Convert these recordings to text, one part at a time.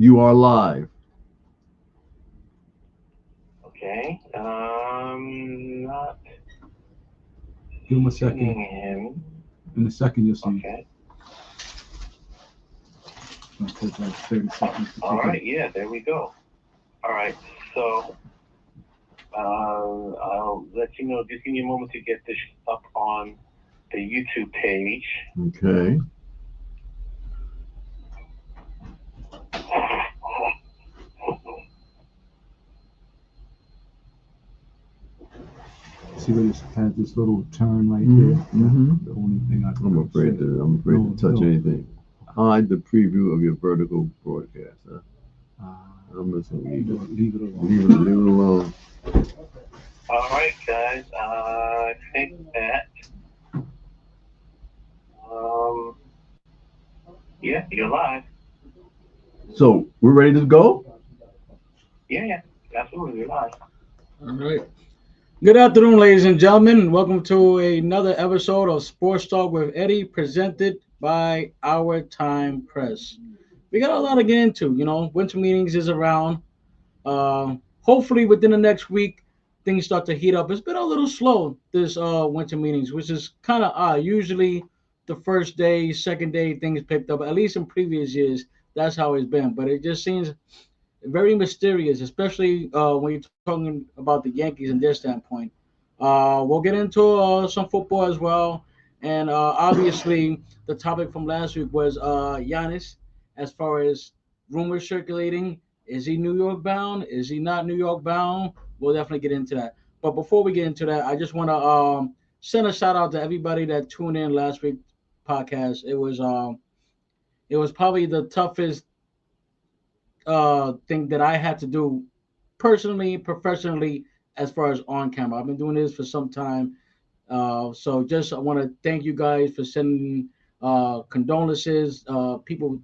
You are live. Okay. Not Give him a second. seeing him. In a second, you'll see. Okay. It's gonna take like 30 seconds to All kick in. right. Yeah. There we go. All right. So I'll let you know. Just give me a moment to get this up on the YouTube page. Okay. See where this has this little turn right Mhm, there? mhm. The only thing I I'm can afraid say. to. I'm afraid No, to touch no. anything. Hide the preview of your vertical broadcast. Huh? Uh, I'm just gonna leave it. leave it alone. Leave it alone. All right, guys. I think that um yeah, you're live. So we're ready to go. Yeah. Yeah. Absolutely, you're live. All right. Good afternoon, ladies and gentlemen. Welcome to another episode of Sports Talk with Eddie, presented by Our Time Press. We got a lot to get into. Winter meetings is around. Hopefully, within the next week, things start to heat up. It's been a little slow this winter meetings, which is kind of odd. Usually, the first day, second day, things picked up. At least in previous years, that's how it's been. But it just seems very mysterious, especially when you're talking about the Yankees and their standpoint. We'll get into some football as well, and obviously the topic from last week was Giannis. As far as rumors circulating, is he New York bound? Is he not New York bound? We'll definitely get into that. But before we get into that, I just want to send a shout out to everybody that tuned in last week's podcast. It was probably the toughest thing that I had to do personally, professionally, as far as on camera. I've been doing this for some time. So just I want to thank you guys for sending condolences. People,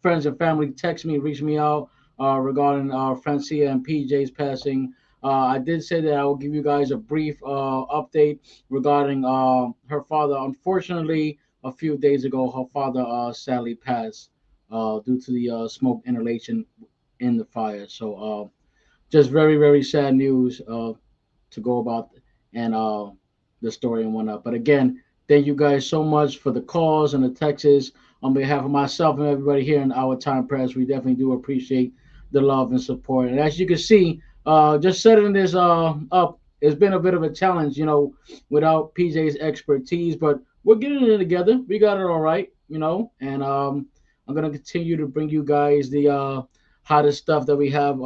friends and family text me, reach me out regarding Francia and PJ's passing. I did say that I will give you guys a brief update regarding her father. Unfortunately, a few days ago, her father sadly passed due to the smoke inhalation in the fire. So just very, very sad news to go about and the story and whatnot. But again, thank you guys so much for the calls and the texts. On behalf of myself and everybody here in our time press, we definitely do appreciate the love and support. And as you can see, just setting this up, it's been a bit of a challenge, without PJ's expertise, but we're getting it together. We got it all right, and I'm gonna continue to bring you guys the hottest stuff that we have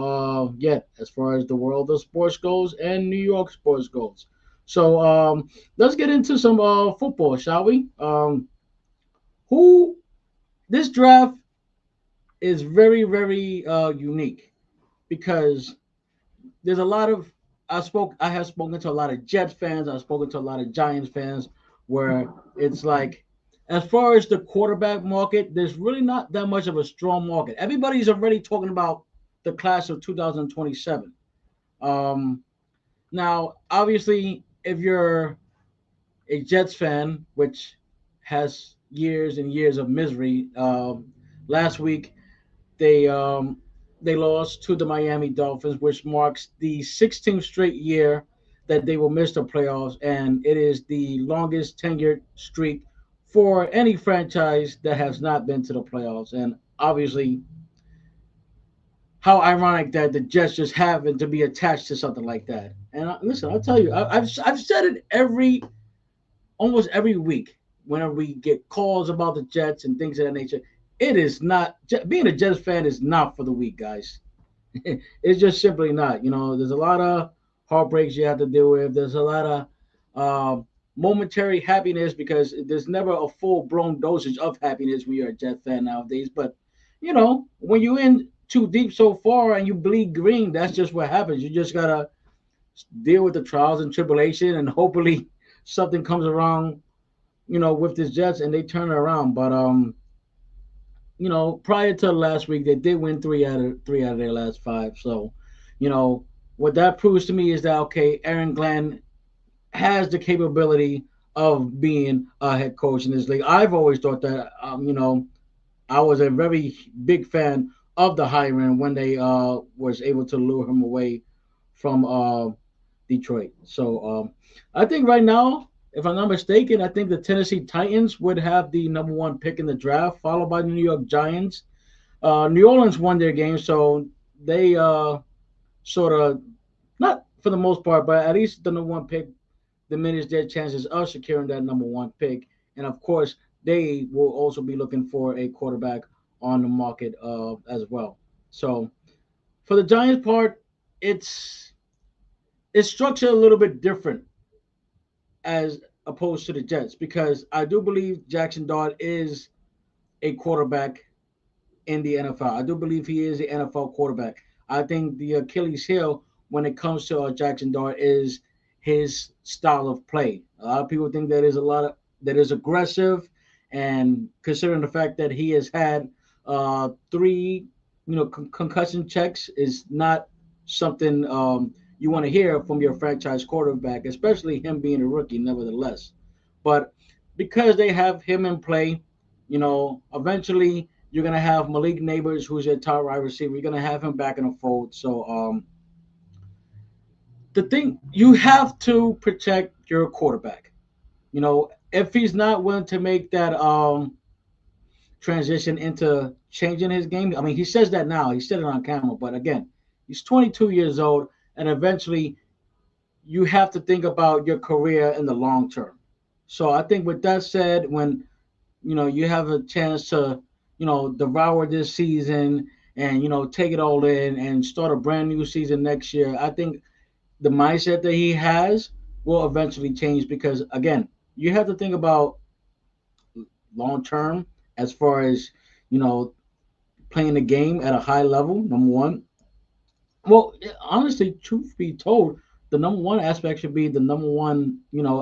yet as far as the world of sports goes and New York sports goes. So let's get into some football, shall we? Who This draft is very, very unique because there's a lot of I have spoken to a lot of Jets fans. I've spoken to a lot of Giants fans where it's like, as far as the quarterback market, there's really not that much of a strong market. Everybody's already talking about the class of 2027. Um, Now, obviously, if you're a Jets fan, which has years and years of misery, last week they um, they lost to the Miami Dolphins, which marks the 16th straight year that they will miss the playoffs, and it is the longest tenured streak for any franchise that has not been to the playoffs. And obviously, how ironic that the Jets just happen to be attached to something like that. And listen, I'll tell you, I've said it almost every week whenever we get calls about the Jets and things of that nature. It is not being a Jets fan is not for the weak, guys. It's just simply not. There's a lot of heartbreaks you have to deal with. There's a lot of momentary happiness because there's never a full blown dosage of happiness when you're a Jet fan nowadays. But when you're in too deep so far and you bleed green, that's just what happens. You just gotta deal with the trials and tribulation, and hopefully something comes around, with this Jets and they turn it around. But prior to last week, they did win three out of their last five. So, you know, what that proves to me is that okay, Aaron Glenn has the capability of being a head coach in this league. I've always thought that, I was a very big fan of the higher end when they was able to lure him away from Detroit. So I think right now, if I'm not mistaken, I think the Tennessee Titans would have the number one pick in the draft, followed by the New York Giants. New Orleans won their game, so they sort of, not for the most part, but at least the number one pick diminish their chances of securing that number one pick. And of course, they will also be looking for a quarterback on the market as well. So for the Giants part, it's it's structured a little bit different as opposed to the Jets because I do believe Jackson Dart is a quarterback in the NFL. I do believe he is an NFL quarterback. I think the Achilles heel when it comes to Jackson Dart is his style of play. A lot of people think that is a lot of that is aggressive, and considering the fact that he has had three, concussion checks is not something you want to hear from your franchise quarterback, especially him being a rookie. Nevertheless, but because they have him in play, eventually you're gonna have Malik Neighbors, who's your top wide receiver. You're gonna have him back in the fold. So the thing you have to protect your quarterback. If he's not willing to make that transition into changing his game, I mean, he says that now. He said it on camera, but again, he's 22 years old, and eventually you have to think about your career in the long term. So I think with that said, when you have a chance to devour this season and take it all in and start a brand new season next year, I think the mindset that he has will eventually change because again, you have to think about long term as far as you know playing the game at a high level. Number one, well, honestly, truth be told, the number one aspect should be the number one,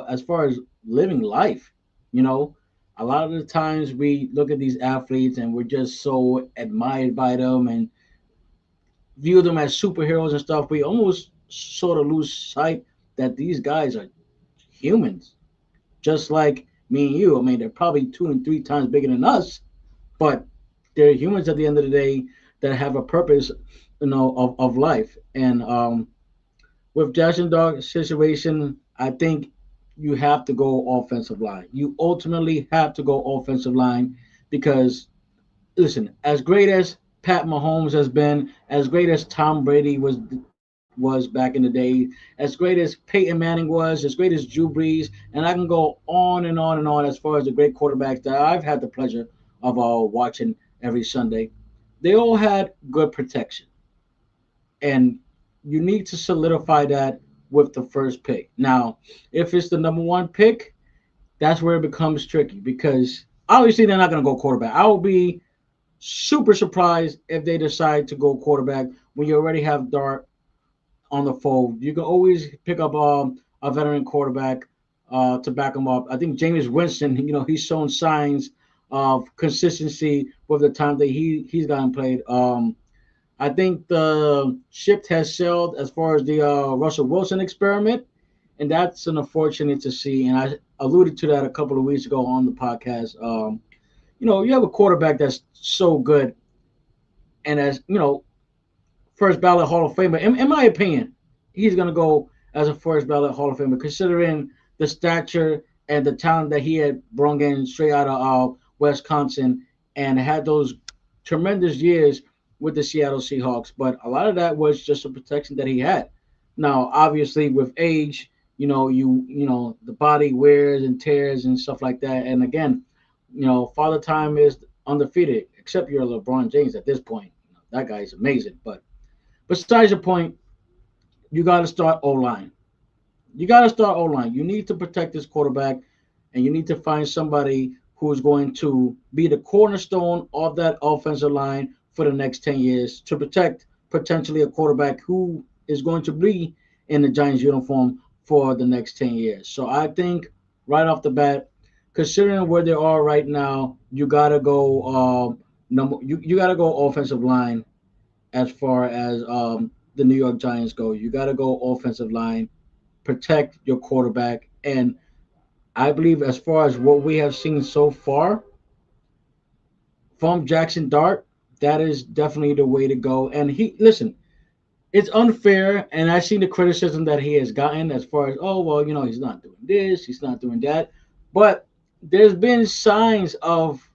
as far as living life. You know, a lot of the times we look at these athletes and we're just so admired by them and view them as superheroes and stuff. We almost sort of lose sight that these guys are humans, just like me and you. I mean, they're probably two and three times bigger than us, but they're humans at the end of the day that have a purpose, of life. And with Jackson Dog's situation, I think you have to go offensive line. You ultimately have to go offensive line because, listen, as great as Pat Mahomes has been, as great as Tom Brady was back in the day, as great as Peyton Manning was, as great as Drew Brees, and I can go on and on and on as far as the great quarterbacks that I've had the pleasure of watching every Sunday. They all had good protection, and you need to solidify that with the first pick. Now, if it's the number one pick, that's where it becomes tricky because obviously they're not going to go quarterback. I will be super surprised if they decide to go quarterback when you already have Dart on the fold. You can always pick up a veteran quarterback to back him up. I think Jameis Winston, he's shown signs of consistency with the time that he's gotten played. I think the ship has sailed as far as the Russell Wilson experiment, and that's an unfortunate to see. And I alluded to that a couple of weeks ago on the podcast. You have a quarterback that's so good, and as first ballot Hall of Famer. In my opinion, he's going to go as a first ballot Hall of Famer, considering the stature and the talent that he had brought in straight out of Wisconsin and had those tremendous years with the Seattle Seahawks. But a lot of that was just the protection that he had. Now, obviously, with age, the body wears and tears and stuff like that. And again, Father Time is undefeated, except you're LeBron James at this point. That guy is amazing. But besides the point, you got to start O line. You got to start O line. You need to protect this quarterback, and you need to find somebody who is going to be the cornerstone of that offensive line for the next 10 years to protect potentially a quarterback who is going to be in the Giants uniform for the next 10 years. So I think right off the bat, considering where they are right now, you got to go you got to go offensive line as far as the New York Giants go. You got to go offensive line, protect your quarterback, and I believe as far as what we have seen so far from Jackson Dart, That is definitely the way to go. And he listen, it's unfair, and I've seen the criticism that he has gotten as far as, oh well, he's not doing this, he's not doing that. But there's been signs of,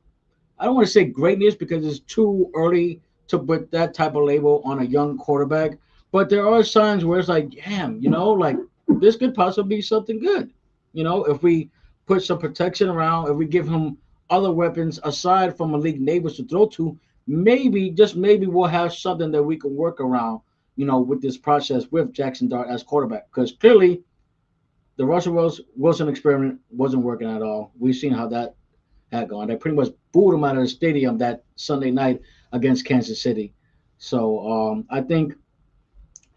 I don't want to say greatness because it's too early to put that type of label on a young quarterback. But there are signs where it's like, damn, like this could possibly be something good. If we put some protection around, if we give him other weapons aside from elite neighbors to throw to, maybe, just maybe, we'll have something that we can work around, with this process with Jackson Dart as quarterback. Because clearly the Russell Wilson experiment wasn't working at all. We've seen how that had gone. They pretty much booed him out of the stadium that Sunday night against Kansas City. So I think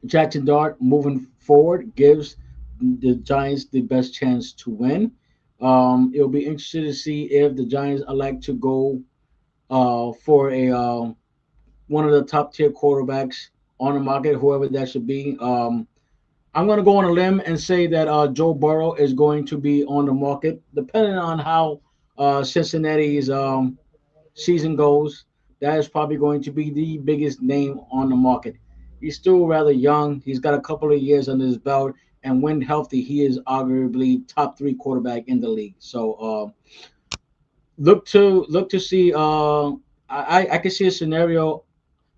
Jackson Dart moving forward gives the Giants the best chance to win. It'll be interesting to see if the Giants elect to go for a one of the top tier quarterbacks on the market, whoever that should be. I'm going to go on a limb and say that Joe Burrow is going to be on the market, depending on how Cincinnati's season goes. That is probably going to be the biggest name on the market. He's still rather young. He's got a couple of years under his belt, and when healthy, he is arguably top three quarterback in the league. So look to see. I can see a scenario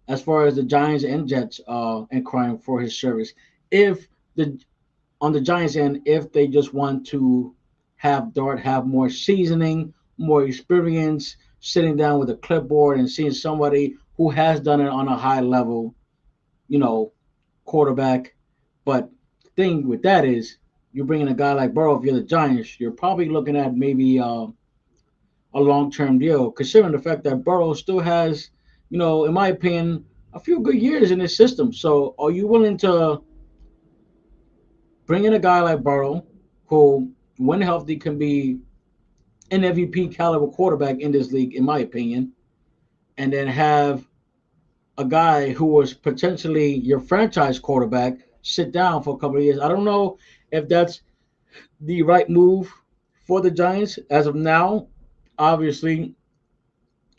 as far as the Giants and Jets inquiring for his service. If the on the Giants end, if they just want to have Dart have more seasoning, more experience, sitting down with a clipboard and seeing somebody who has done it on a high level, you know, quarterback. But the thing with that is, you're bringing a guy like Burrow. If you're the Giants, you're probably looking at maybe a long-term deal, considering the fact that Burrow still has, in my opinion, a few good years in his system. So, are you willing to bring in a guy like Burrow, who, when healthy, can be an MVP caliber quarterback in this league, in my opinion, and then have a guy who was potentially your franchise quarterback sit down for a couple of years? I don't know if that's the right move for the Giants as of now. Obviously,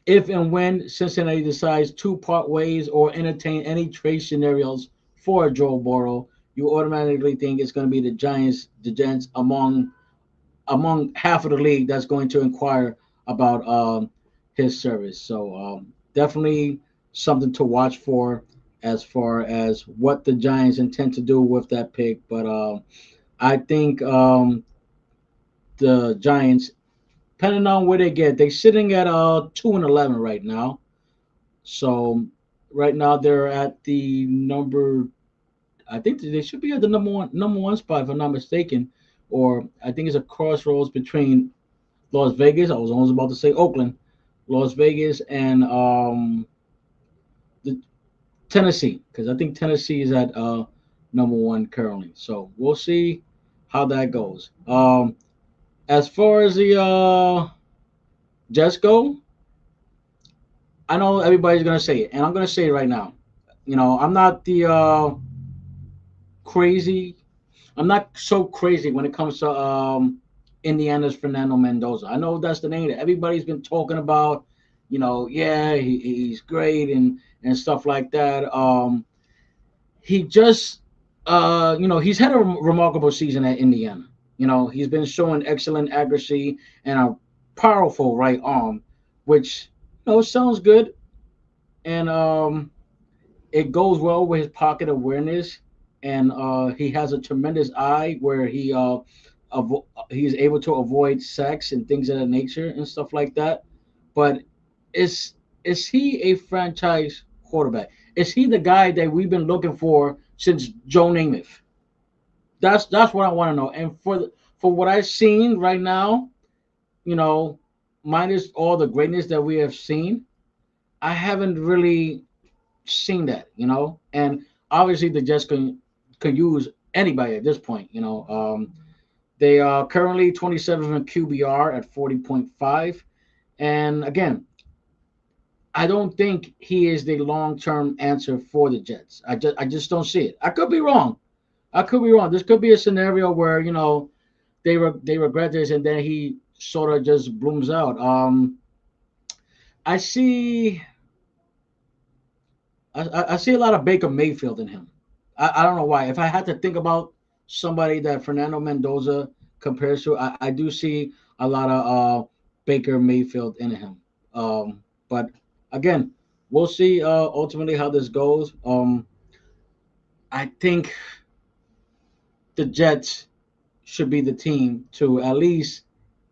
if and when Cincinnati decides to part ways or entertain any trade scenarios for Joe Burrow, you automatically think it's going to be the Giants among half of the league that's going to inquire about his service. So definitely something to watch for as far as what the Giants intend to do with that pick. But I think the Giants, depending on where they get, they're sitting at 2-11 right now. So right now they're at the number. I think they should be at the number one spot if I'm not mistaken, or I think it's a crossroads between Las Vegas. I was almost about to say Oakland, Las Vegas, and the Tennessee, because I think Tennessee is at number one currently. So we'll see how that goes. As far as the Jets go, I know everybody's gonna say it, and I'm gonna say it right now. I'm not the crazy. I'm not so crazy when it comes to Indiana's Fernando Mendoza. I know that's the name that everybody's been talking about. Yeah, he's great and stuff like that. He just, he's had a remarkable season at Indiana. He's been showing excellent accuracy and a powerful right arm, which sounds good, and it goes well with his pocket awareness, and he has a tremendous eye where he's able to avoid sacks and things of that nature and stuff like that. But is is he a franchise quarterback? Is he the guy that we've been looking for since Joe Namath? That's what I want to know. And for what I've seen right now, you know, minus all the greatness that we have seen, I haven't really seen that. And obviously the Jets can use anybody at this point. They are currently 27th in QBR at 40.5, and again, I don't think he is the long term answer for the Jets. I just don't see it. I could be wrong. I could be wrong. This could be a scenario where they regret this and then he sort of just blooms out. I see I see a lot of Baker Mayfield in him. I don't know why. If I had to think about somebody that Fernando Mendoza compares to, I do see a lot of Baker Mayfield in him. But again, we'll see ultimately how this goes. I think the Jets should be the team to at least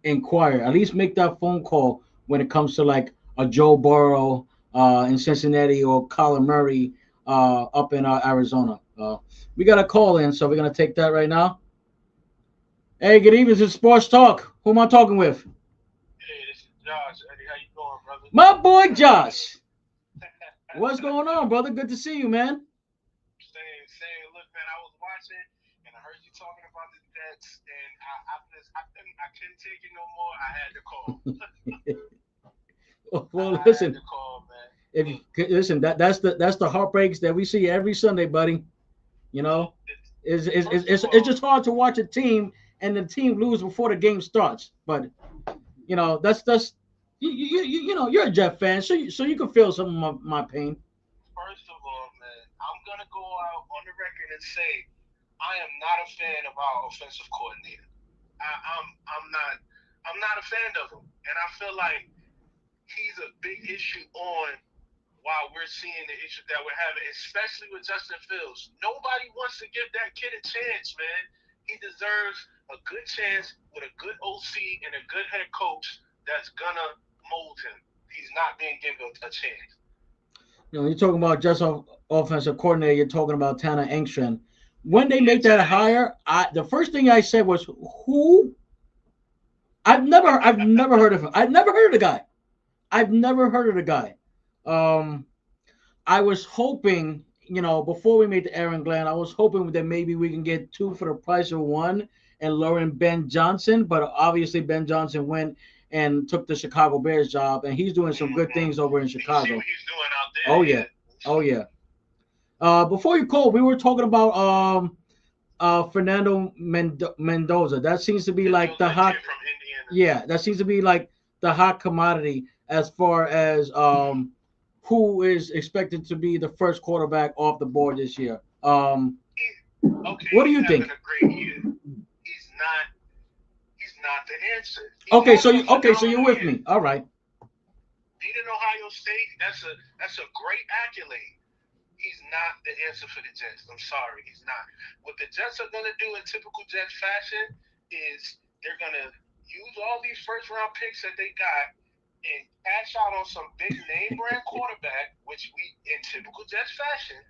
inquire, at least make that phone call when it comes to like a Joe Burrow in Cincinnati or Kyler Murray up in Arizona. We got a call in, so we're gonna take that right now. Hey, good evening. This is Sports Talk. Who am I talking with? Hey, this is Josh. Eddie, how you doing, brother? My boy Josh. What's going on, brother? Good to see you, man. Saying, look, man, I was watching and I heard you talking about the Jets, and I couldn't take it no more. I had to call. Well, I had listen. to call, man. If you listen, that's the heartbreaks that we see every Sunday, buddy. You know, First of it's all, just hard to watch a team and the team lose before the game starts. But that's you know you're a Jet fan, so you can feel some of my pain. man, I'm gonna go out on the record and say I am not a fan of our offensive coordinator. I'm not a fan of him, and I feel like he's a big issue on why we're seeing the issues that we're having, especially with Justin Fields. Nobody wants to give that kid a chance, man. He deserves a good chance with a good OC and a good head coach that's gonna mold him. He's not being given a chance. You know, you're talking about just offensive coordinator. You're talking about Tanner Engstrand. When they Yeah, make that hire, the first thing I said was, "Who?" I've never heard of him. I've never heard of the guy. I've never heard of the guy. Um, I was hoping, before we made the Aaron Glenn, I was hoping that maybe we can get two for the price of one and lure in Ben Johnson. But obviously, Ben Johnson went and took the Chicago Bears job, and he's doing some good things over in You see Chicago. what he's doing out there? Oh yeah, oh yeah. Before you called, we were talking about Fernando Mendoza. That seems to be like the Mendoza, hot. kid from Indiana. Yeah, that seems to be like the hot commodity as far as who is expected to be the first quarterback off the board this year. Okay, What do he's you having think? a great year. He's not. He's not the answer. He's Okay, having a so you're phenomenal with year. me. All right. Beating Ohio State, that's a great accolade. He's not the answer for the Jets. I'm sorry, he's not. What the Jets are gonna do in typical Jets fashion is they're gonna use all these first round picks that they got and cash out on some big name brand quarterback, which we in typical Jets fashion,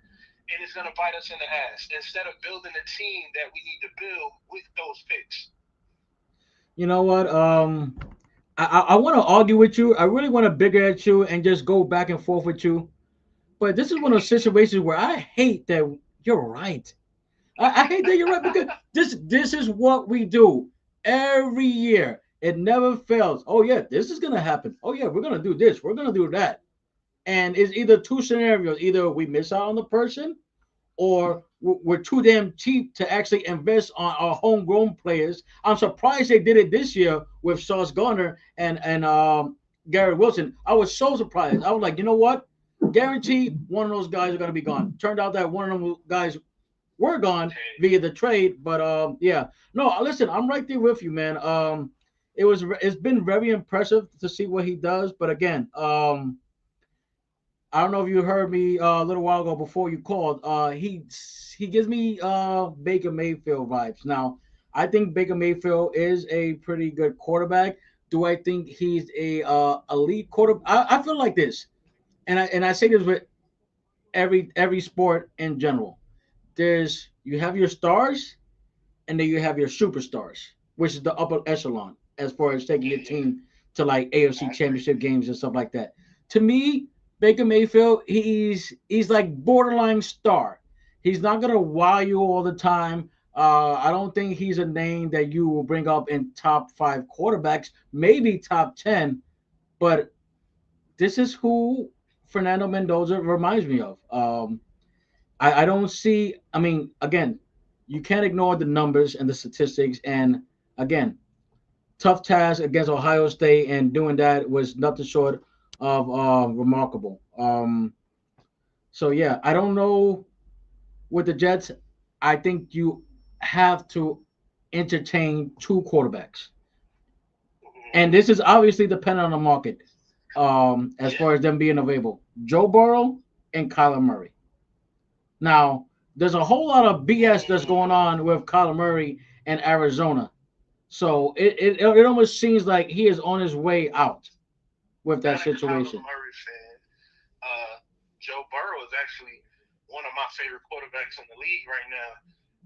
and it's gonna bite us in the ass instead of building a team that we need to build with those picks. You know what? I want to argue with you. I really want to bigger at you and just go back and forth with you. But this is one of those situations where I hate that you're right. I hate that you're right because this is what we do every year. It never fails. Oh yeah, this is gonna happen. Oh yeah, we're gonna do this. We're gonna do that. And it's either two scenarios: either we miss out on the person, or we're too damn cheap to actually invest on our homegrown players. I'm surprised they did it this year with Sauce Gardner and Garrett Wilson. I was so surprised. I was like, you know what? Guaranteed one of those guys are gonna be gone. Turned out that one of those guys were gone via the trade. But yeah, no, listen, I'm right there with you, man. It's been very impressive to see what he does. But again, I don't know if you heard me a little while ago before you called. He gives me Baker Mayfield vibes. Now, I think Baker Mayfield is a pretty good quarterback. Do I think he's a elite quarterback? I feel like this, and I say this with every sport in general. You have your stars and then you have your superstars, which is the upper echelon as far as taking your team to like AFC championship games and stuff like that. To me, Baker Mayfield, he's like borderline star. He's not gonna wow you all the time. I don't think he's a name that you will bring up in top five quarterbacks, maybe top 10, but this is who Fernando Mendoza reminds me of. I don't see. I mean, again, you can't ignore the numbers and the statistics. And again, tough task against Ohio State, and doing that was nothing short of remarkable. So yeah, I don't know with the Jets. I think you have to entertain two quarterbacks, and Mhm. this is obviously dependent on the market. As Yeah. far as them being available, Joe Burrow and Kyler Murray. Now, there's a whole lot of BS that's going Mm. on with Kyler Murray and Arizona. So it almost seems like he is on his way out with that Not a Kyler situation. Murray fan. Joe Burrow is actually one of my favorite quarterbacks in the league right now,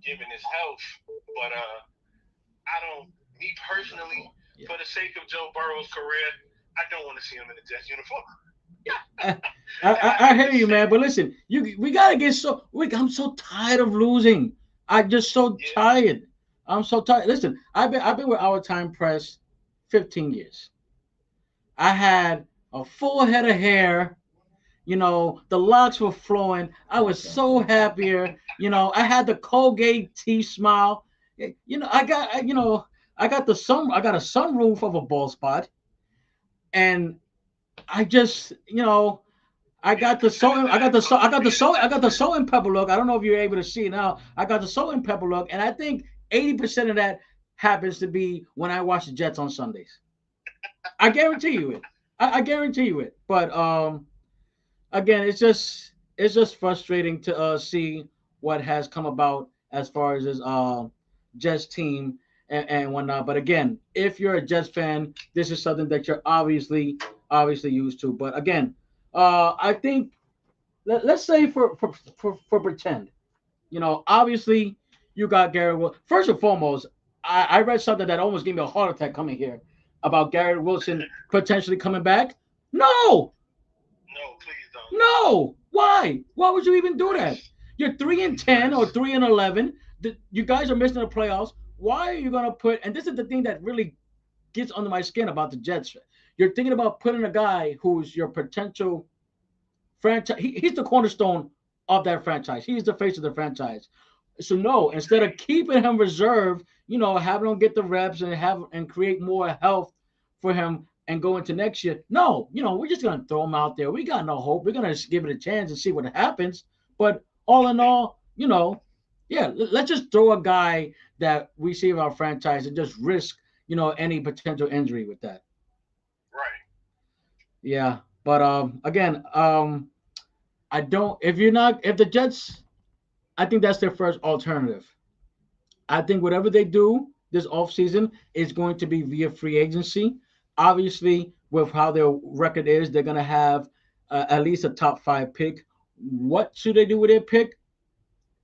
given his health. But I don't, me personally, Yeah. for the sake of Joe Burrow's career, I don't want to see him in a Jets uniform. I, And I I hate hear to you, say man. But it. listen, we gotta get I'm so tired of losing. I'm just so Yeah. tired. I'm so tired. Listen, I've been with Our Time Press 15 years. I had a full head of hair. The locks were flowing. I was Okay. so happier. I had the Colgate teeth smile. I got the sun. I got a sunroof of a bald spot, and I just, I You got could the consider salt. I got that the close salt. I to got the being a salt. I Jets got the fan. salt and pepper look. I don't know if you're able to see it now. I got the salt and pepper look, and I think 80% of that happens to be when I watch the Jets on Sundays. I guarantee you it. I guarantee you it. But again, it's just frustrating to see what has come about as far as this Jets team and whatnot. But again, if you're a Jets fan, this is something that you're obviously used to. But again, I think let's say for pretend, obviously you got Garrett Wilson. First and foremost, I read something that almost gave me a heart attack coming here about Garrett Wilson potentially coming back. No, No, please don't. no. Why? Why would you even do that? First, You're 3-10 or first. 3-11. You guys are missing the playoffs. Why are you gonna put? And this is the thing that really gets under my skin about the Jets. You're thinking about putting a guy who's your potential franchise. He's the cornerstone of that franchise. He's the face of the franchise. So no, instead of Agreed. keeping him reserved, having him get the reps and create more health for him and go into next year. No, we're just gonna throw him out there. We got no hope. We're gonna just give it a chance and see what happens. But all in all, yeah, let's just throw a guy that we see in our franchise and just risk, any potential injury with that. Right. Yeah. But again, I don't. If the Jets, I think that's their first alternative. I think whatever they do this offseason is going to be via free agency. Obviously, with how their record is, they're going to have at least a top five pick. What should they do with their pick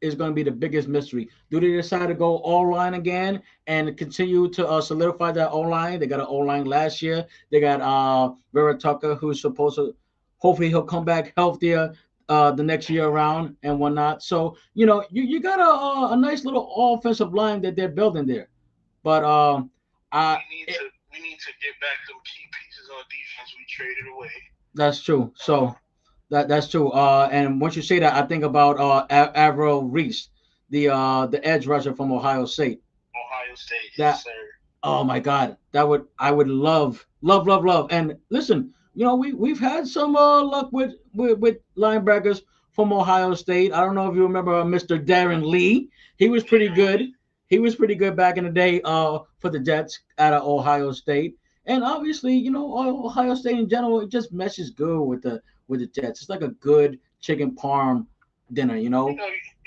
is going to be the biggest mystery. Do they decide to go all line again and continue to solidify that O line? They got an O line last year. They got Vera Tucker, who's supposed to, hopefully, he'll come back healthier the next year around and whatnot. So, you got a nice little offensive line that they're building there. But I, it, We need to get back them key pieces on defense we traded away. that's true. Uh, So that's true. And once you say that, I think about Avril Reese, the edge rusher from Ohio State. Ohio State, yes, That sir. Oh my God, I would love. And listen, we've had some luck with linebackers from Ohio State. I don't know if you remember Mr. Darren Lee. He was pretty Darren good. Lee. He was pretty good back in the day for the Jets out of Ohio State. And obviously, Ohio State in general, it just meshes good with the Jets. It's like a good chicken parm dinner. You know,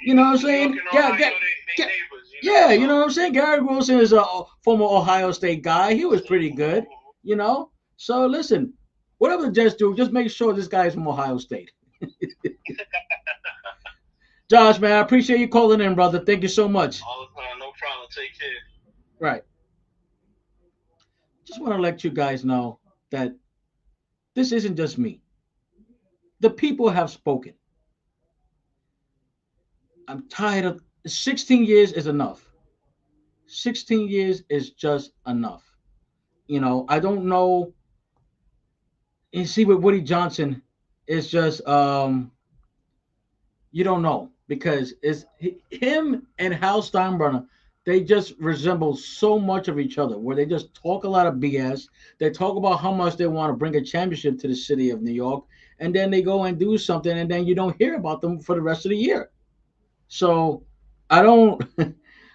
You know what I'm New York saying? and Yeah, Ohio, they get, neighbors, yeah, you know So, what I'm saying? Garrett Wilson is a former Ohio State guy. He was pretty good, mhm. you know? So listen, whatever the Jets do, just make sure this guy is from Ohio State. Josh, man, I appreciate you calling in, brother. Thank you so much. All the time, no problem. Take care. Right. Just want to let you guys know that this isn't just me. The people have spoken. I'm tired of 16 years is enough. 16 years is just enough. I don't know. You see, with Woody Johnson, it's just you don't know because him and Hal Steinbrenner. They just resemble so much of each other, where they just talk a lot of BS. They talk about how much they want to bring a championship to the city of New York, and then they go and do something, and then you don't hear about them for the rest of the year. So I don't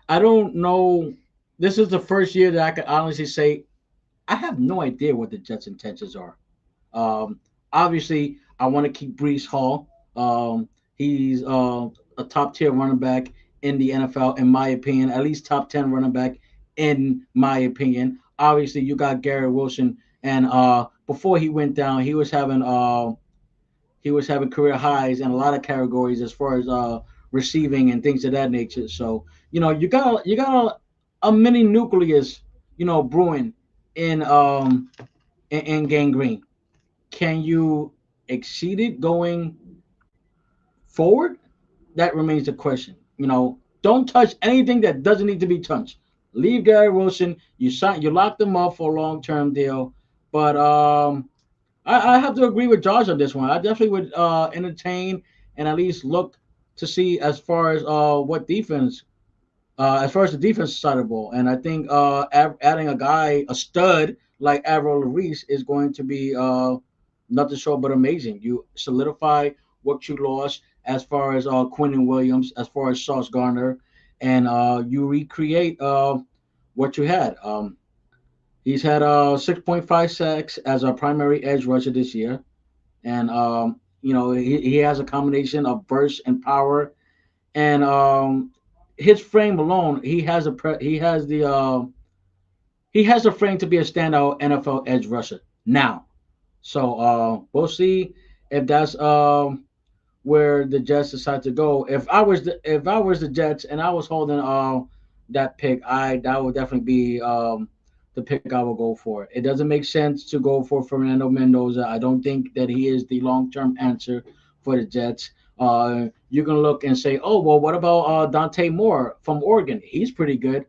I don't know. This is the first year that I can honestly say I have no idea what the Jets' intentions are. Um, Obviously, I want to keep Brees Hall. He's a top tier running back in the NFL, in my opinion, at least top 10 running back, in my opinion. Obviously, you got Garrett Wilson, and before he went down, he was having career highs in a lot of categories as far as receiving and things of that nature. So you got a mini nucleus, brewing in in gangrene. Can you exceed it going forward? That remains the question. Don't touch anything that doesn't need to be touched. Leave Gary Wilson. You locked him up for a long term deal, but I have to agree with Josh on this one. I definitely would entertain and at least look to see as far as what defense, as far as the defense side of the ball. And I think adding a stud like Avril Reese is going to be nothing short but amazing. You solidify what you lost as far as Quentin Williams, as far as Sauce Garner, and you recreate what you had. He's had 6.5 sacks as a primary edge rusher this year, and he has a combination of burst and power, and his frame alone, he has the frame to be a standout NFL edge rusher now. So we'll see if that's where the Jets decide to go. If I was the Jets and I was holding that pick, I that would definitely be the pick I would go for. It doesn't make sense to go for Fernando Mendoza. I don't think that he is the long term answer for the Jets. You can look and say, oh well, what about Dante Moore from Oregon? He's pretty good.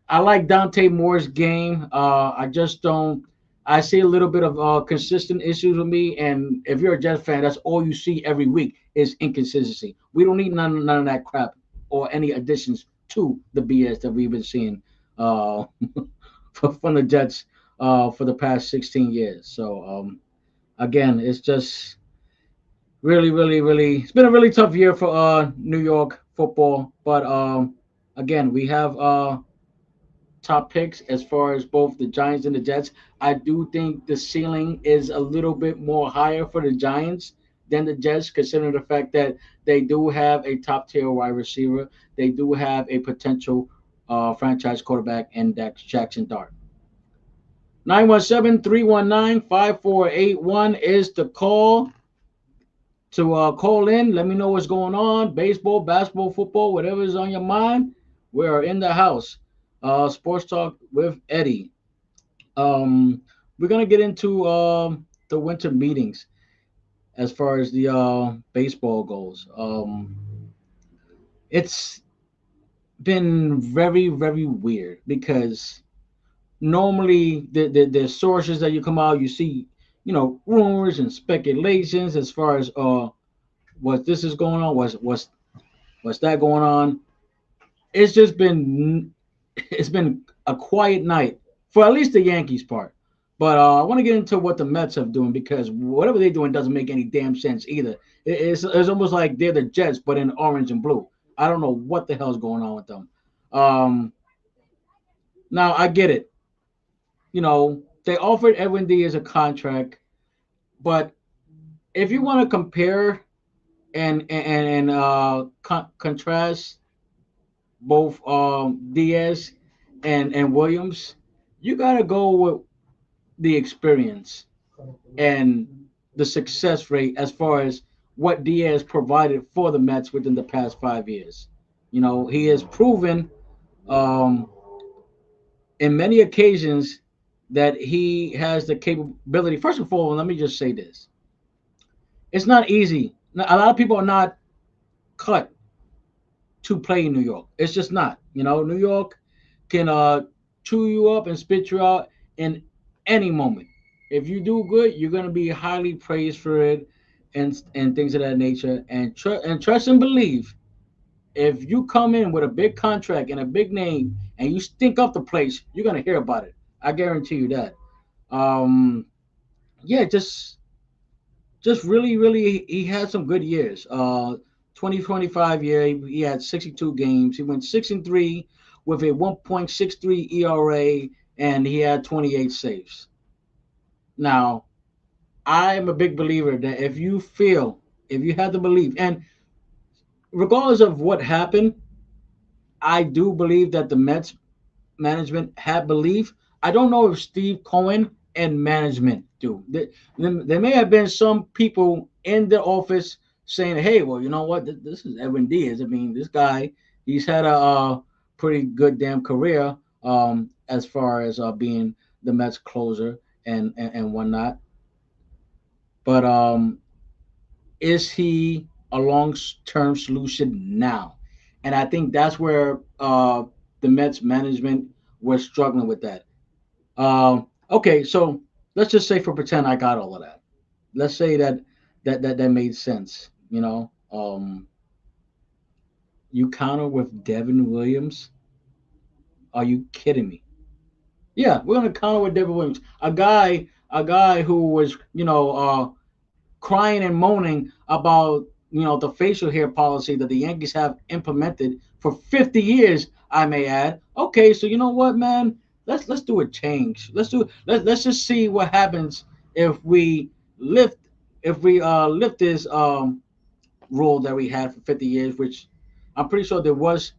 I like Dante Moore's game. I just don't. I see a little bit of consistent issues with me, and if you're a Jets fan, that's all you see every week is inconsistency. We don't need none of that crap or any additions to the BS that we've been seeing uh, from the Jets for the past 16 years. So again, it's just really, really, really. It's been a really tough year for New York football, but again, we have top picks as far as both the Giants and the Jets. I do think the ceiling is a little bit more higher for the Giants than the Jets, considering the fact that they do have a top tier wide receiver. They do have a potential franchise quarterback in Dax Jackson Dart. 917-319-5481 is the call to call in. Let me know what's going on. Baseball, basketball, football, whatever is on your mind. We are in the house. Sports Talk with Eddie. We're gonna get into the winter meetings as far as the baseball goes. It's been very very weird because normally the sources that you come out, you see, rumors and speculations as far as what this is going on, what's that going on. It's just been it's been a quiet night for at least the Yankees part. But I want to get into what the Mets are doing because whatever they're doing doesn't make any damn sense either. It's almost like they're the Jets but in orange and blue. I don't know what the hell's going on with them. Um, Now I get it. They offered Edwin Diaz a contract, but if you want to compare and contrast both Diaz and Williams, you gotta go with the experience and the success rate as far as what Diaz provided for the Mets within the past 5 years. He has proven um, in many occasions that he has the capability. First of all, let me just say this: it's not easy. A lot of people are not cut to play in New York. It's just not. New York can chew you up and spit you out in any moment. If you do good, you're gonna be highly praised for it, and things of that nature. And trust and believe. If you come in with a big contract and a big name and you stink up the place, you're gonna hear about it. I guarantee you that. Um, yeah, just just really he had some good years. 2025 year he had 62 games. He went 6-3 with a 1.63 ERA and he had 28 saves. Now, I am a big believer that if you have the belief, and regardless of what happened, I do believe that the Mets management had belief. I don't know if Steve Cohen and management do. There may have been some people in the office saying, "Hey, well, you know what? This is Edwin Diaz. I mean, this guy, he's had a pretty good damn career as far as being the Mets closer and whatnot. But is he a long-term solution now?" And I think that's where the Mets management was struggling with that. Okay, so let's just say for pretend I got all of that. Let's say that made sense. You counter with Devin Williams? Are you kidding me? Yeah, we're gonna counter with Devin Williams, a guy who was crying and moaning about the facial hair policy that the Yankees have implemented for 50 years. I may add. Okay, so you know what, man? Let's do a change. Let's just see what happens if we lift if we lift this rule that we had for 50 years, which I'm pretty sure there was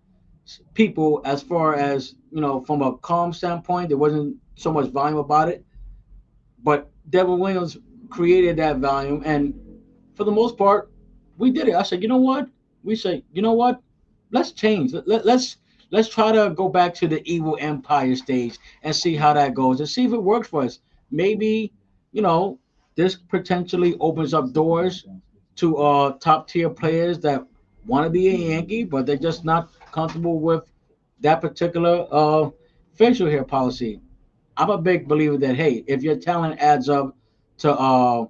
people as far as from a calm standpoint, there wasn't so much volume about it, but Devin Williams created that volume, and for the most part, we did it. I said, you know what? We say, you know what? Let's change. Let's try to go back to the evil empire stage and see how that goes and see if it works for us. Maybe, you know, this potentially opens up doors to top tier players that want to be a Yankee, but they're just not comfortable with that particular facial hair policy. I'm a big believer that hey, if your talent adds up to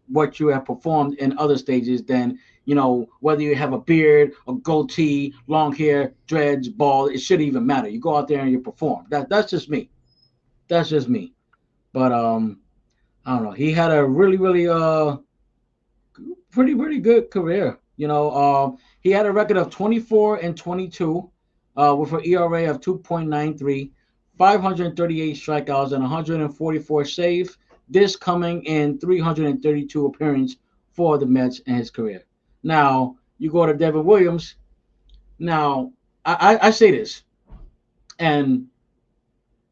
what you have performed in other stages, then whether you have a beard, a goatee, long hair, dreads, bald, it shouldn't even matter. You go out there and you perform. That's just me. That's just me. But I don't know. He had a really pretty good career. He had a record of 24-22 with an ERA of 2.93, 538 strikeouts, and 144 saves. This coming in 332 appearances for the Mets in his career. Now you go to Devin Williams. Now I say this, and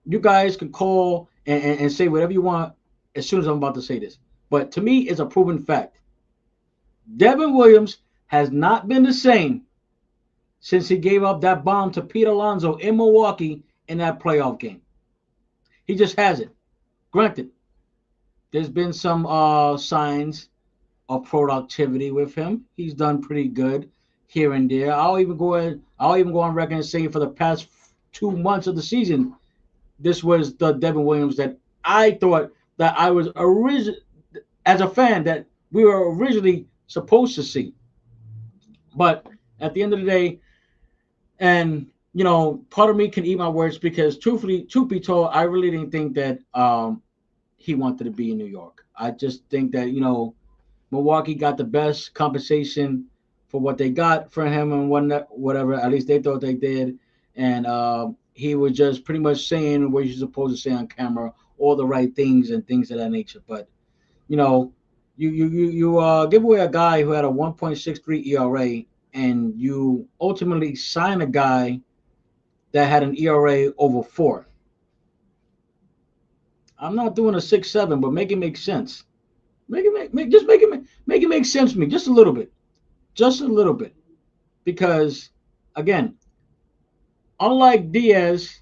you guys can call and say whatever you want as soon as I'm about to say this. But to me, it's a proven fact. Devin Williams has not been the same since he gave up that bomb to Pete Alonso in Milwaukee in that playoff game. He just hasn't. Granted, there's been some signs of productivity with him. He's done pretty good here and there. I'll even go on record and say for the past 2 months of the season, this was the Devin Williams that I thought that I was as a fan that we were originally supposed to see. But at the end of the day, and part of me can eat my words because truthfully, truth be told, I really didn't think that he wanted to be in New York. I just think that Milwaukee got the best compensation for what they got for him and whatever. At least they thought they did, and he was just pretty much saying what you're supposed to say on camera, all the right things and things of that nature. But you know, you give away a guy who had a 1.63 ERA, and you ultimately sign a guy that had an ERA over 4. I'm not doing a 6-7, but make it make sense. Make it make sense to me just a little bit, just a little bit, because again, unlike Diaz,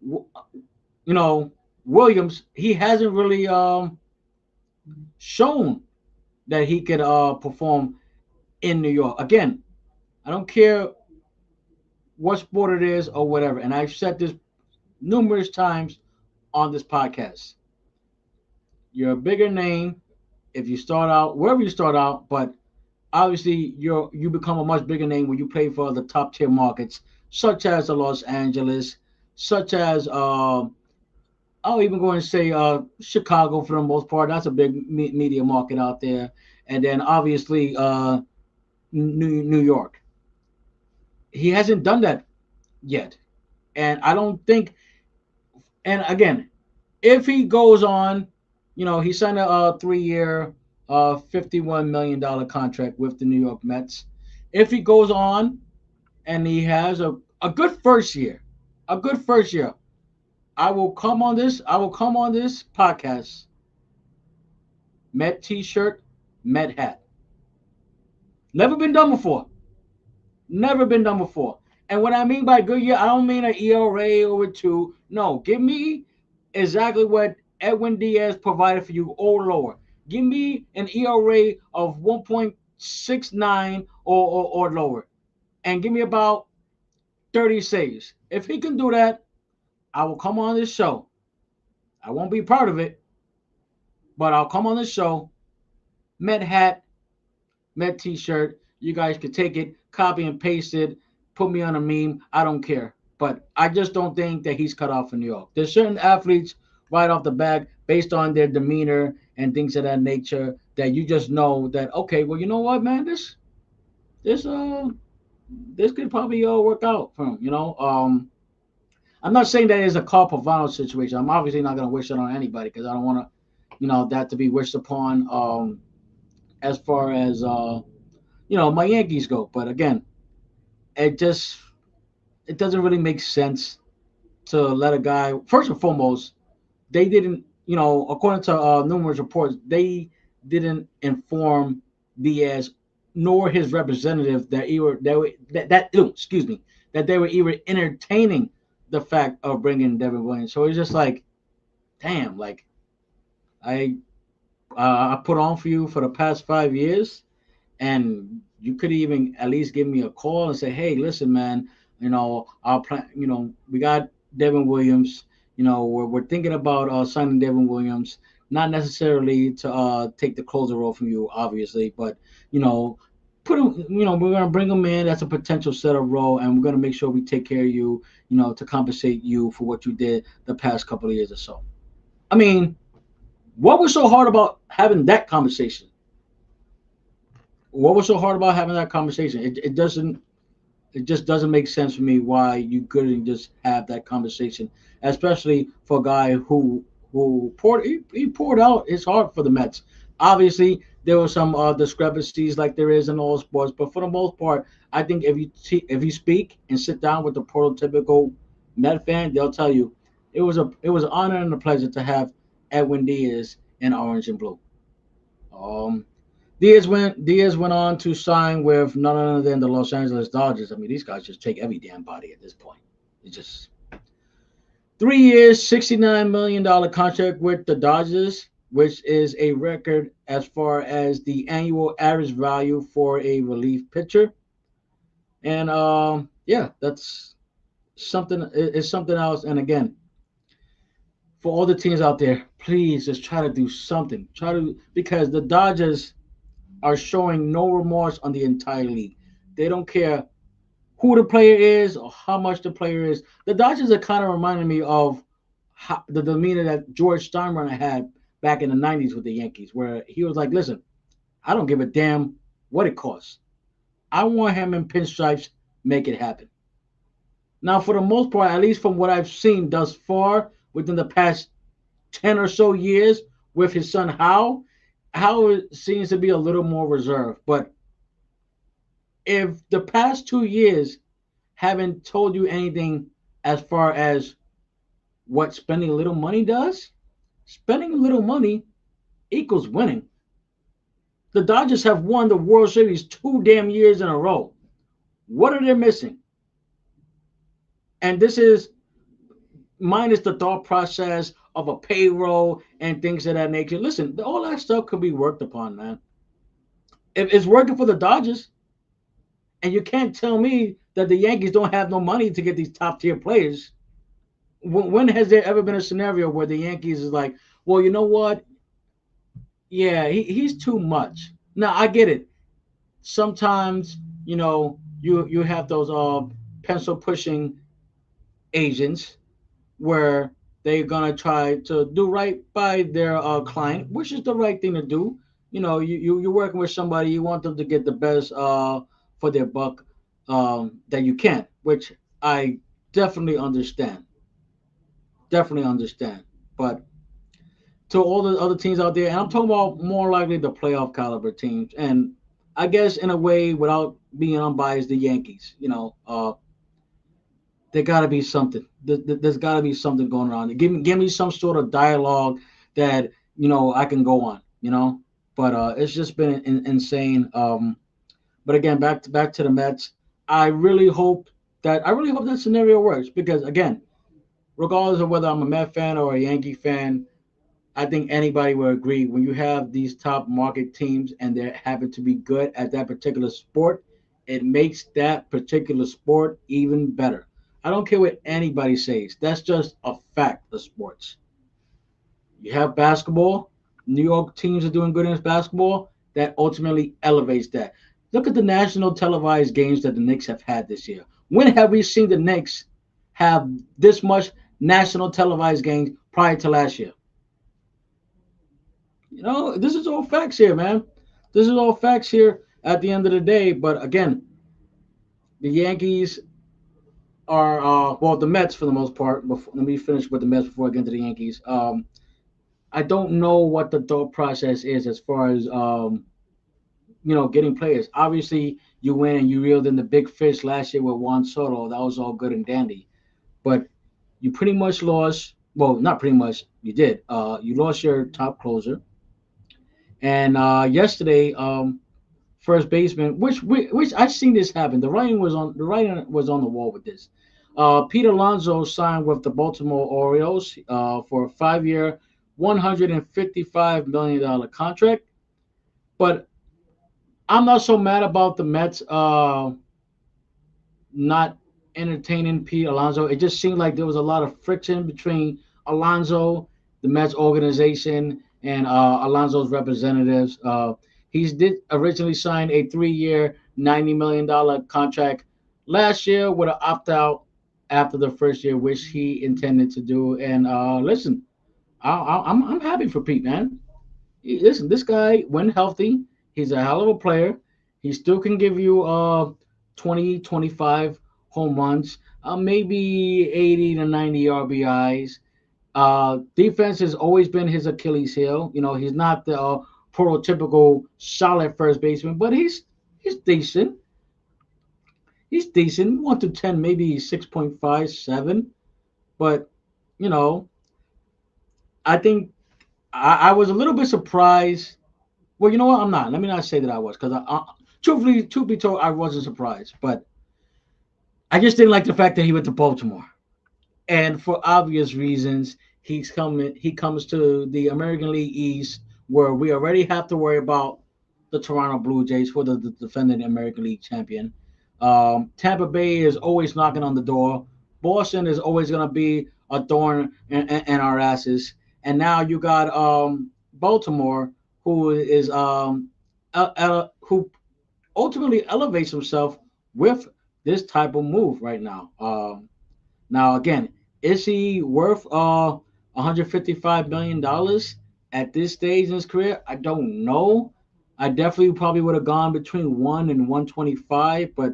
you know Williams, he hasn't really shown that he could perform in New York. Again, I don't care what sport it is or whatever, and I've said this numerous times on this podcast. You're a bigger name if you start out wherever you start out, but obviously you become a much bigger name when you play for the top tier markets, such as the Los Angeles, such as I'll even go and say Chicago for the most part. That's a big media market out there, and then obviously New York. He hasn't done that yet, and I don't think. And again, if he goes on, he signed a 3 year, $51 million contract with the New York Mets. If he goes on and he has a good first year, a good first year, I will come on this. I will come on this podcast. Met T-shirt, Met hat. Never been done before. Never been done before. And what I mean by good year, I don't mean an ERA over two. No, give me exactly what Edwin Diaz provided for you or lower. Give me an ERA of 1.69 or lower. And give me about 30 saves. If he can do that, I will come on this show. I won't be proud of it, but I'll come on this show. Met hat, Met T-shirt. You guys could take it, copy and paste it, put me on a meme. I don't care. But I just don't think that he's cut off in New York. There's certain athletes right off the bat, based on their demeanor and things of that nature, that you just know that okay, well, you know what, man, this this could probably work out for him. I'm not saying that it's a Carl Pavano situation. I'm obviously not going to wish it on anybody because I don't want to, that to be wished upon. As far as my Yankees go. But again, it just it doesn't really make sense to let a guy. First and foremost, they didn't, according to numerous reports, they didn't inform Diaz nor his representative that excuse me, that they were even entertaining the fact of bringing Devin Williams. So it's just like, damn, like I I put on for you for the past 5 years, and you could even at least give me a call and say, hey, listen, man, our plan, we got Devin Williams. We're thinking about signing Devin Williams, not necessarily to take the closer role from you, obviously, but put him. We're gonna bring him in. That's a potential setup role, and we're gonna make sure we take care of you. To compensate you for what you did the past couple of years or so. I mean, what was so hard about having that conversation? What was so hard about having that conversation? It just doesn't make sense for me why you couldn't just have that conversation, especially for a guy who he poured out his heart for the Mets. Obviously, there were some discrepancies like there is in all sports, but for the most part, I think if you speak and sit down with the prototypical Met fan, they'll tell you it was an honor and a pleasure to have Edwin Diaz in orange and blue. Um, Diaz went on to sign with none other than the Los Angeles Dodgers. I mean, these guys just take every damn body at this point. It's just 3 years, $69 million contract with the Dodgers, which is a record as far as the annual average value for a relief pitcher. And yeah, that's something. It's something else. And again, for all the teams out there, please just try to do something. Try to because the Dodgers are showing no remorse on the entire league. They don't care who the player is or how much the player is. The Dodgers are kind of reminding me of the demeanor that George Steinbrenner had back in the 90s with the Yankees, where he was like, listen, I don't give a damn what it costs. I want him in pinstripes, make it happen. Now, for the most part, at least from what I've seen thus far within the past 10 or so years with his son Howard seems to be a little more reserved. But if the past 2 years haven't told you anything as far as what spending a little money does, spending a little money equals winning. The Dodgers have won the World Series 2 damn years in a row. What are they missing? And this is minus the thought process of a payroll and things of that nature. Listen, all that stuff could be worked upon, man. If it's working for the Dodgers, and you can't tell me that the Yankees don't have no money to get these top tier players. When has there ever been a scenario where the Yankees is like, well, you know what? Yeah, he's too much. Now I get it. Sometimes you have those pencil pushing agents where they're gonna try to do right by their client, which is the right thing to do. You know, you're working with somebody, you want them to get the best for their buck that you can, which I definitely understand. Definitely understand. But to all the other teams out there, and I'm talking about more likely the playoff caliber teams, and I guess in a way, without being unbiased, the Yankees. There got to be something. There's got to be something going on. Give me some sort of dialogue that I can go on. But it's just been insane. But again, back to the Mets. I really hope that scenario works because again, regardless of whether I'm a Met fan or a Yankee fan, I think anybody will agree when you have these top market teams and they happen to be good at that particular sport, it makes that particular sport even better. I don't care what anybody says. That's just a fact of sports. You have basketball, New York teams are doing good in basketball, that ultimately elevates that. Look at the national televised games that the Knicks have had this year. When have we seen the Knicks have this much national televised games prior to last year? This is all facts here, man. This is all facts here at the end of the day. But again, the Yankees are well, the Mets for the most part. Let me finish with the Mets before I get into the Yankees. I don't know what the thought process is as far as getting players. Obviously, you win and you reeled in the big fish last year with Juan Soto. That was all good and dandy. But you pretty much lost. Well, not pretty much. You did. You lost your top closer. And yesterday, first baseman, which I've seen this happen. The writing was on the wall with this. Pete Alonso signed with the Baltimore Orioles for a 5-year, $155 million contract. But I'm not so mad about the Mets not entertaining Pete Alonso. It just seemed like there was a lot of friction between Alonso, the Mets organization, and Alonso's representatives. He did originally sign a 3-year, $90 million contract last year with an opt out after the first year, which he intended to do. And listen, I'm happy for Pete, man. Listen, this guy, when healthy, he's a hell of a player. He still can give you 20, 25 home runs, maybe 80 to 90 RBIs. Defense has always been his Achilles heel. He's not the prototypical solid first baseman, but he's decent. He's decent. 1 to 10, maybe 6.5, 7. But you know, I think I was a little bit surprised. Well, you know what? I'm not. Let me not say that I was, because truthfully, truth be told, I wasn't surprised. But I just didn't like the fact that he went to Baltimore, and for obvious reasons, He comes to the American League East, where we already have to worry about the Toronto Blue Jays for the defending American League champion. Tampa Bay is always knocking on the door. Boston is always going to be a thorn in our asses. And now you got Baltimore, who is who ultimately elevates himself with this type of move right now. Now again, is he worth $155 million at this stage in his career? I don't know. I definitely probably would have gone between 1 and 125, but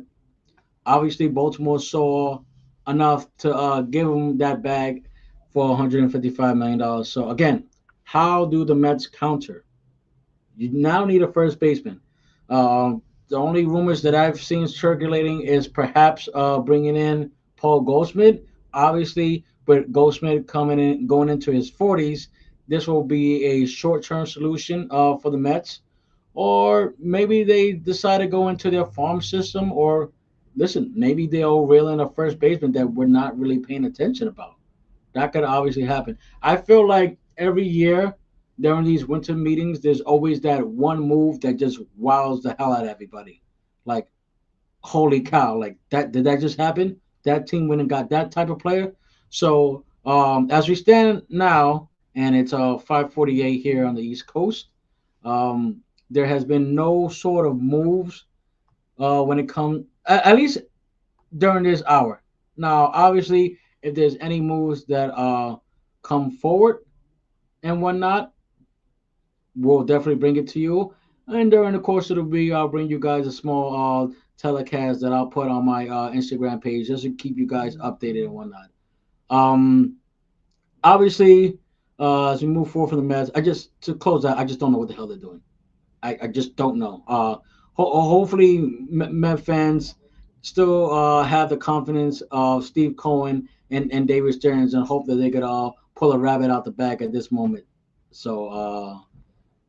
obviously Baltimore saw enough to give him that bag for $155 million. So again, how do the Mets counter? You now need a first baseman. The only rumors that I've seen circulating is perhaps bringing in Paul Goldschmidt. Obviously, with Goldschmidt going into his 40s, this will be a short-term solution for the Mets. Or maybe they decide to go into their farm system. Or listen, maybe they'll reel in a first baseman that we're not really paying attention about. That could obviously happen. I feel like every year during these winter meetings, there's always that one move that just wows the hell out of everybody. Like, holy cow, like that did that just happen? That team went and got that type of player. So as we stand now, and it's 5:48 here on the East Coast, there has been no sort of moves when it comes, at least during this hour. Now, obviously, if there's any moves that come forward and whatnot, we'll definitely bring it to you. And during the course of the week, I'll bring you guys a small telecast that I'll put on my Instagram page just to keep you guys updated and whatnot. Um, Obviously, as we move forward from the Mets, I just to close out, I just don't know what the hell they're doing. I just don't know. Hopefully, Met fans still have the confidence of Steve Cohen and David Stearns and hope that they could pull a rabbit out the bag at this moment. So,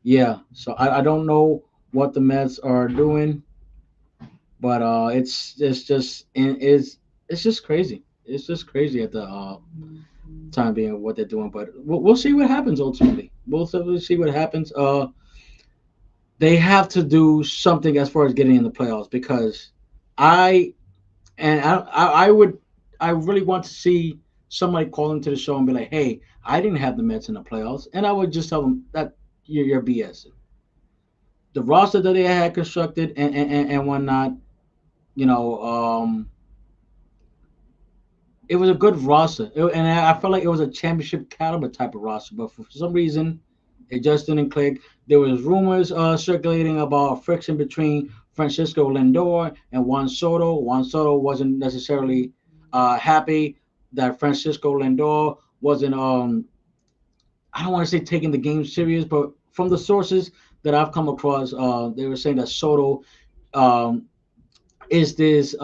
yeah. So I don't know what the Mets are doing, but it's just crazy. It's just crazy at the time being what they're doing. But we'll see what happens ultimately. We'll see what happens. They have to do something as far as getting in the playoffs because I I would I really want to see somebody call into the show and be like, hey, I didn't have the Mets in the playoffs, and I would just tell them that you're BS. The roster that they had constructed and whatnot, you know, it was a good roster, and I felt like it was a championship caliber type of roster. But for some reason, it just didn't click. There was rumors circulating about friction between Francisco Lindor and Juan Soto. Juan Soto wasn't necessarily happy that Francisco Lindor wasn't. I don't want to say taking the game serious, but from the sources that I've come across, they were saying that Soto um, is this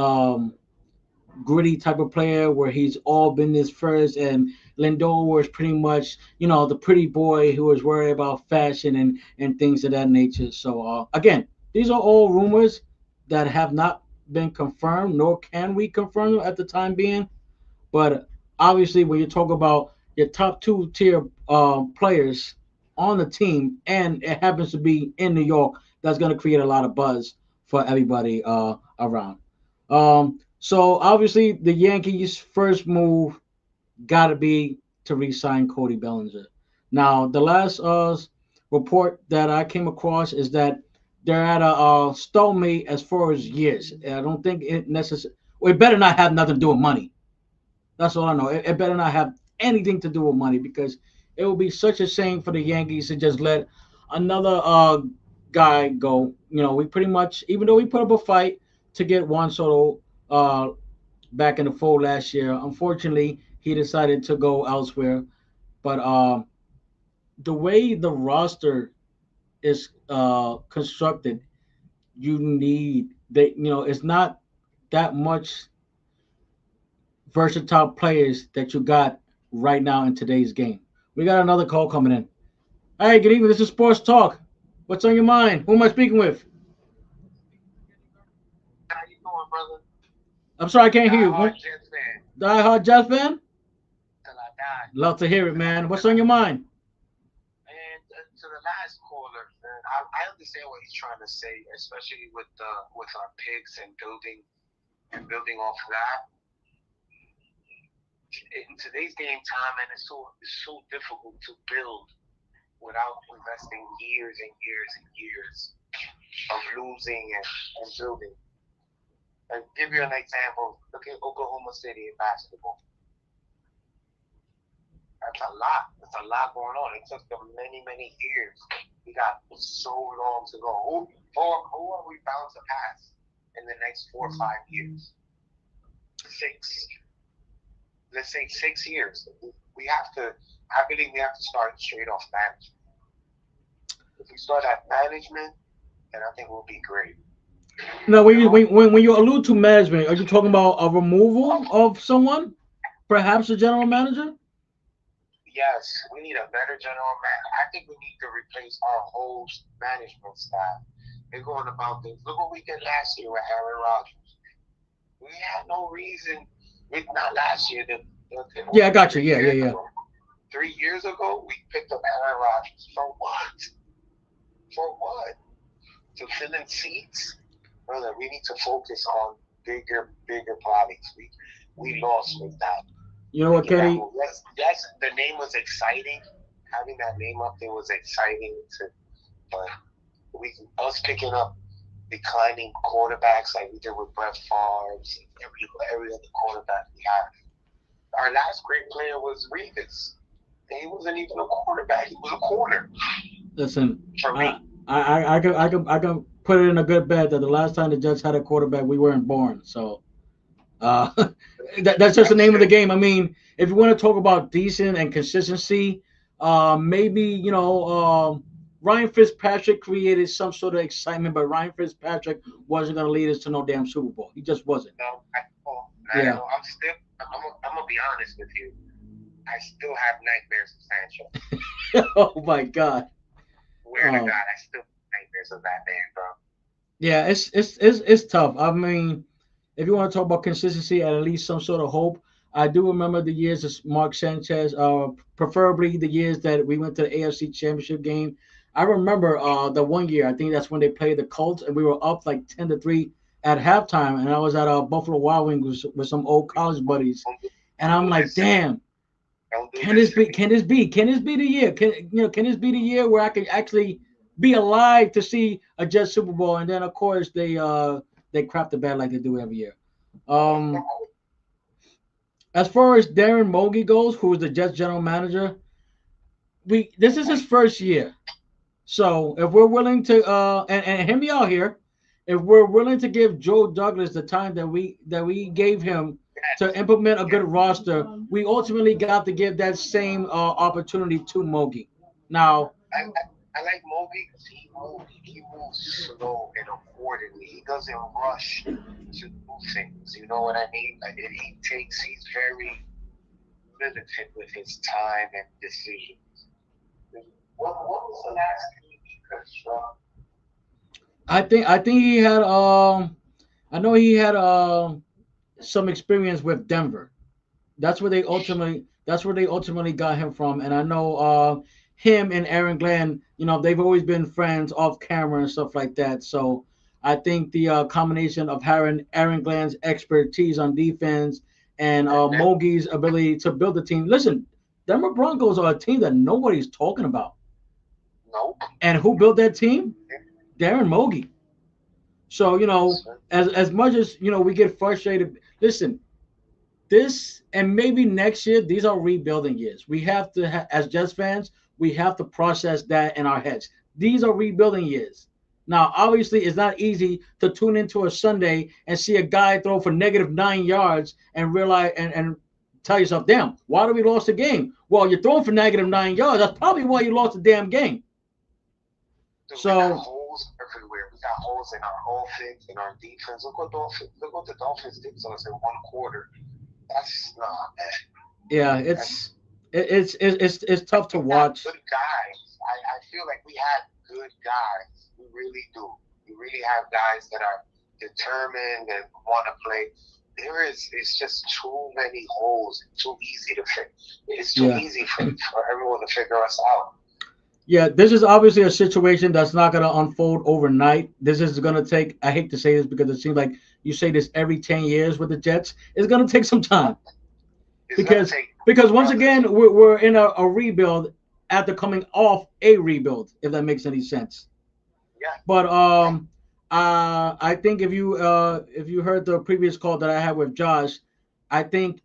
gritty type of player where he's all business first, and Lindor was pretty much, the pretty boy who was worried about fashion and things of that nature. So again, these are all rumors that have not been confirmed, nor can we confirm them at the time being. But obviously, when you talk about your top two tier players on the team, and it happens to be in New York, that's going to create a lot of buzz for everybody around. So obviously, the Yankees' first move got to be to re-sign Cody Bellinger. Now, the last report that I came across is that they're at a stalemate as far as years. I don't think it necessarily. Well, it better not have nothing to do with money. That's all I know. It better not have anything to do with money because it would be such a shame for the Yankees to just let another guy go. We pretty much, even though we put up a fight to get Juan Soto back in the fold last year, unfortunately he decided to go elsewhere. But the way the roster is constructed, you need they. It's not that much versatile players that you got right now in today's game. We got another call coming in. Hey, good evening. This is Sports Talk. What's on your mind? Who am I speaking with? How you doing, brother? I'm sorry, I can't hear Die you. hard Jets fan Die Hard Jets fan? till I die. Love to hear it, man. What's on your mind? And to the last caller, man, I understand what he's trying to say, especially with our picks and building off of that. In today's game time, and it's so difficult to build without investing years and years and years of losing and building. And give you an example. Look at Oklahoma City in basketball. That's a lot. There's a lot going on. It took them many, many years. We got so long to go. Who are we bound to pass in the next 4 or 5 years? 6. Let's say 6 years. We have to. I believe we have to start straight off management. If we start at management, then I think we'll be great. Now, when you allude to management, are you talking about a removal of someone, perhaps a general manager? Yes, we need a better general manager. I think we need to replace our whole management staff. They're going about things. Look what we did last year with Aaron Rodgers. We had no reason. Not last year. Yeah, I got you. Yeah, yeah, yeah. 3 years ago, we picked up Aaron Rodgers. For what? For what? To fill in seats? Brother, we need to focus on bigger projects. We lost with that. You know what, Kenny? Yes, the name was exciting. Having that name up there was exciting but us picking up declining quarterbacks like we did with Brett Favre, every other quarterback we have. Our last great player was Revis, he wasn't even a quarterback. He was a corner Listen, for I me. I can put it in a good bet that the last time the Jets had a quarterback, we weren't born. So uh, that's just the That's name of the it. game. I mean, if you want to talk about decent and consistency, maybe Ryan Fitzpatrick created some sort of excitement, but Ryan Fitzpatrick wasn't going to lead us to no damn Super Bowl. He just wasn't. No, not at Yeah. all. I'm gonna be honest with you. I still have nightmares of Sancho. Oh my God. Swear to Um, God, I still have nightmares of that man, bro. yeah, it's tough. I mean, if you want to talk about consistency and at least some sort of hope, I do remember the years of Mark Sanchez, preferably the years that we went to the AFC Championship game. I remember the one year, I think that's when they played the Colts, and we were up like 10-3 at halftime, and I was at Buffalo Wild Wings with some old college buddies, and Don't I'm do like, this to me. damn, Don't do can this this to be? me. Can this be the year? Can this be the year where I can actually be alive to see a Jets Super Bowl? And then of course they crap the bed like they do every year. Um, as far as Darren Mogi goes, who is the Jets general manager, we this is his first year. So if we're willing to and hear me out here, if we're willing to give Joe Douglas the time that we gave him to Yes, implement a good yes. roster, we ultimately got to give that same opportunity to Mogi. Now, I like Moby because he moves slow and accordingly. He doesn't rush to do things. You know what I mean? He's very militant with his time and decisions. What was the last thing he constructed? I think he had I know he had some experience with Denver. That's where they ultimately got him from. And I know him and Aaron Glenn, they've always been friends off camera and stuff like that. So I think the combination of Aaron Glenn's expertise on defense and And then, Mogi's ability to build the team. Listen, Denver Broncos are a team that nobody's talking about. nope. And who built that team? Darren Mogi. So Yes, sir. as much as we get frustrated. Listen, this and maybe next year, these are rebuilding years. We have to as Jets fans, we have to process that in our heads. These are rebuilding years. Now obviously it's not easy to tune into a Sunday and see a guy throw for -9 yards and realize and tell yourself, damn, why did we lost the game? Well, you're throwing for -9 yards. That's probably why you lost the damn game. Dude, we got So holes everywhere. We got holes in our offense, in our defense. Look what the Dolphins did to us in one quarter. That's not man. yeah, That's it's like tough to we got watch. good guys. I feel like we had good guys. We really do. We really have guys that are determined and want to play. It's just too many holes. Too easy to fix. It's too Yeah. easy for everyone to figure us out. Yeah, this is obviously a situation that's not going to unfold overnight. This is going to take, I hate to say this because it seems like you say this every 10 years with the Jets. It's going to take some time It's gonna because take because once brothers. again, we're in a rebuild after coming off a rebuild, if that makes any sense. Yeah, But yeah. I think if you heard the previous call that I had with Josh, I think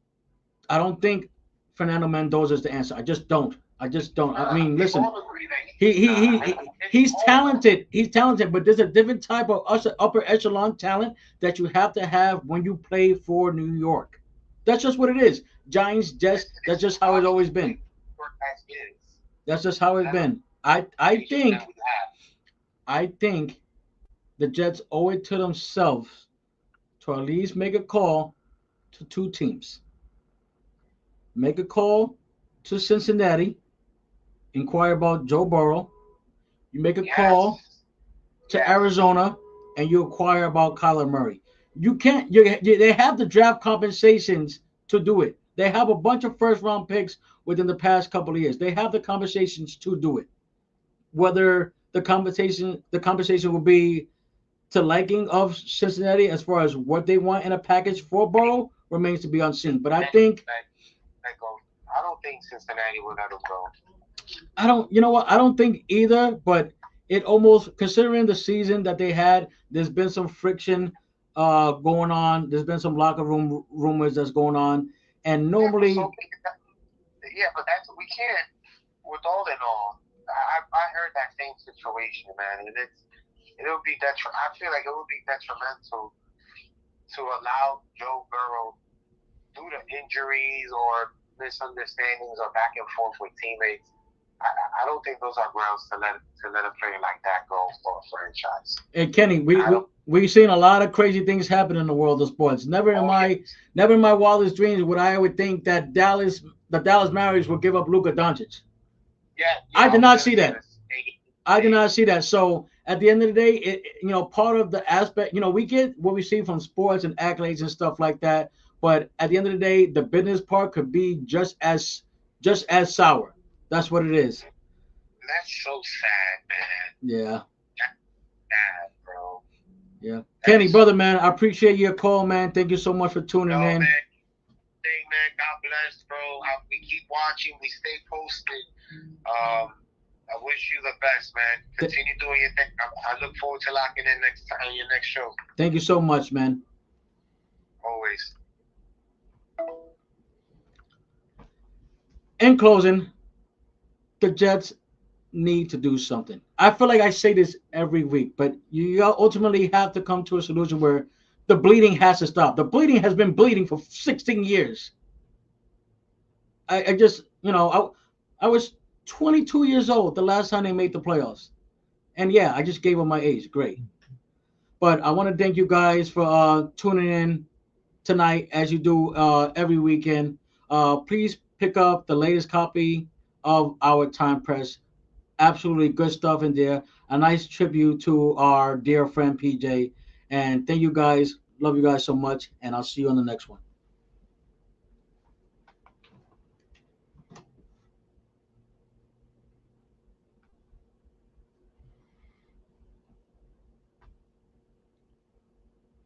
I don't think Fernando Mendoza is the answer. I just don't. I just don't. I Nah, mean, we listen, all agree that he he's he not. he, he It's he's all talented. He's talented, but there's a different type of upper echelon talent that you have to have when you play for New York. That's just what it is. Giants, Jets. That's it's just how it's always been. obviously work as is. That's just how it's That been. I organization that think we have. I think the Jets owe it to themselves to at least make a call to two teams. Make a call to Cincinnati, inquire about Joe Burrow. You make a call Yes, to yes. Arizona and you acquire about Kyler Murray. You can't. They have the draft compensations to do it. They have a bunch of first round picks within the past couple of years. They have the compensations to do it. Whether the compensation will be to liking of Cincinnati as far as what they want in a package for Burrow remains to be unseen. But I Cincinnati think let go. I don't think Cincinnati will let him go. I don't. You know what? I don't think either. But it almost considering the season that they had, there's been some friction going on. There's been some locker room rumors that's going on, and Yeah, but normally, so yeah, but that's we can't. with all in all, I heard that same situation, man, and it'll be I feel like it would be detrimental to allow Joe Burrow, due to injuries or misunderstandings or back and forth with teammates. I don't think those are grounds to let a player like that go for a franchise. And Kenny, I don't. we've seen a lot of crazy things happen in the world of sports. Oh yeah, Never in my wildest dreams would I ever think that the Dallas Mavericks would give up Luka Doncic. yeah, I yeah. I did was not gonna see say that. the same I did thing. not see that. So at the end of the day, part of the aspect, we get what we see from sports and accolades and stuff like that. But at the end of the day, the business part could be just as sour. That's what it is. That's so sad, man. Yeah, That's sad, bro. yeah. Kenny, That's brother, man, I appreciate your call, man. Thank you so much for tuning no in. man. Thing, man. God bless, bro. We keep watching. We stay posted. I wish you the best, man. Continue doing your thing. I look forward to locking in next time your next show. Thank you so much, man. Always. In closing, the Jets need to do something. I feel like I say this every week, but you ultimately have to come to a solution where the bleeding has to stop. The bleeding has been bleeding for 16 years. I just, I was 22 years old the last time they made the playoffs. And yeah, I just gave up my age. Great. But I want to thank you guys for tuning in tonight as you do every weekend. Please pick up the latest copy of our Time Press. Absolutely good stuff in there. A nice tribute to our dear friend PJ. And thank you guys. Love you guys so much. And I'll see you on the next one.